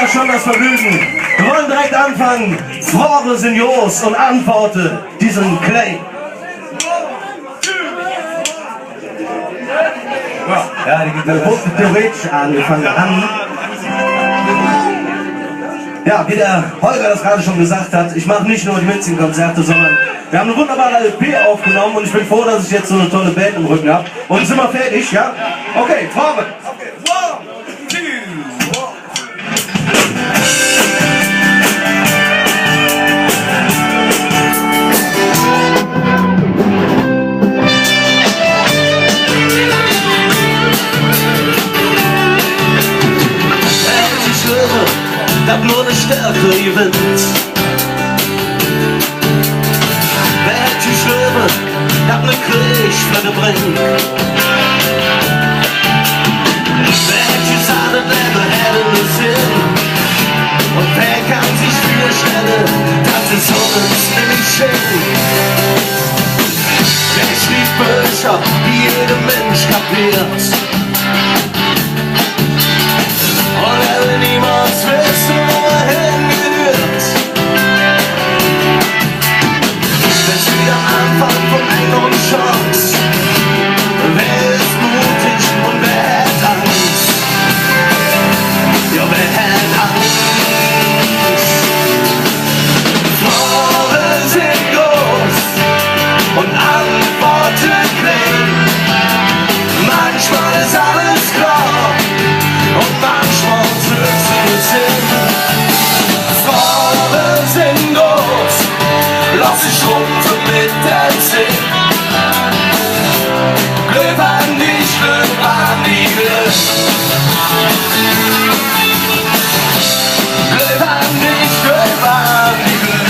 ja schon das Vergnügen. Wir wollen direkt anfangen. Froge sind Jos und antworte diesen Claim. Ja, die Punkte theoretisch angefangen an. Ja, wie der Holger das gerade schon gesagt hat, ich mache nicht nur die witzigen Konzerte, sondern wir haben eine wunderbare LP aufgenommen und ich bin froh, dass ich jetzt so eine tolle Band im Rücken habe. Und sind wir fertig, ja? Okay, Froge. Okay, 1, 2, 1. Hab nur eine Stärke gewinnt. Wer hält die Schwere, hab ne Kriegflagge bringt. Wer hält die Sahne, der hätte ne Sinn. Und wer kann sich vorstellen, dass es uns nicht schenkt. Der schlief Bücher, wie jeder Mensch kapiert. Und er will niemals wissen, wo er hingeführt. Das ist wieder Anfang von einer neuen Chance. Wer ist mutig und wer hat Angst? Ja, wer hat Angst? Froge sind groß und Antworten klein. Manchmal ist alles klar und manchmal Froge sind groß, lass dich rumpfen mit der Zinn. Glück an dich, Glück an die Glück. Glück an dich, Glück an die Glück.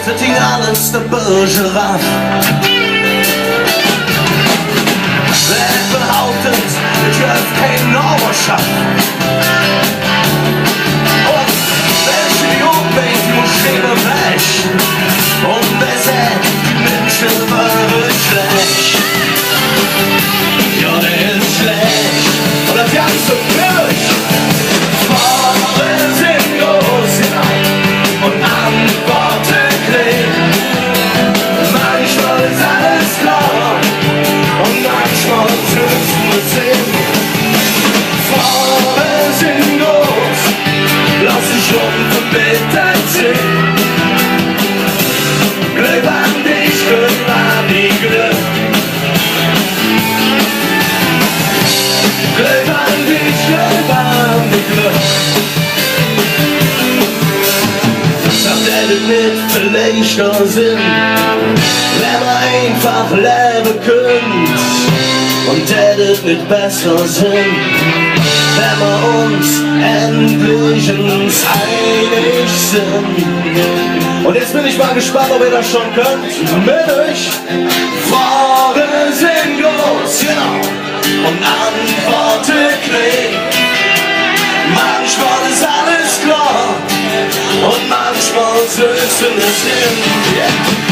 Das Ding alles der Böse raff. Wer behauptet, ich hab keinen Auerschaft. Und welche die Umwelt, die muss schlimmer weg. Und wer sagt, die Menschen waren schlecht. Ja, der ist schlecht. Und das ganze Kirch. Froge sind groß, ja. Und antworten. Manchmal ist alles klar und manchmal schützen wir Sinn. Froge sind groß, lass dich rumpfen mit dein Sinn. Glück an dich, Glück an die Glück. Glück an dich, Glück an die Glück. Mit vielleicht Sinn, wenn man einfach leben könnt und hättet nicht besser Sinn, wenn wir uns endlich uns einig sind. Und jetzt bin ich mal gespannt, ob ihr das schon könnt mit euch. Froge sind groß, genau, und Antworten klein. Manchmal ist alles klar und manchmal süßen es hin. Yeah.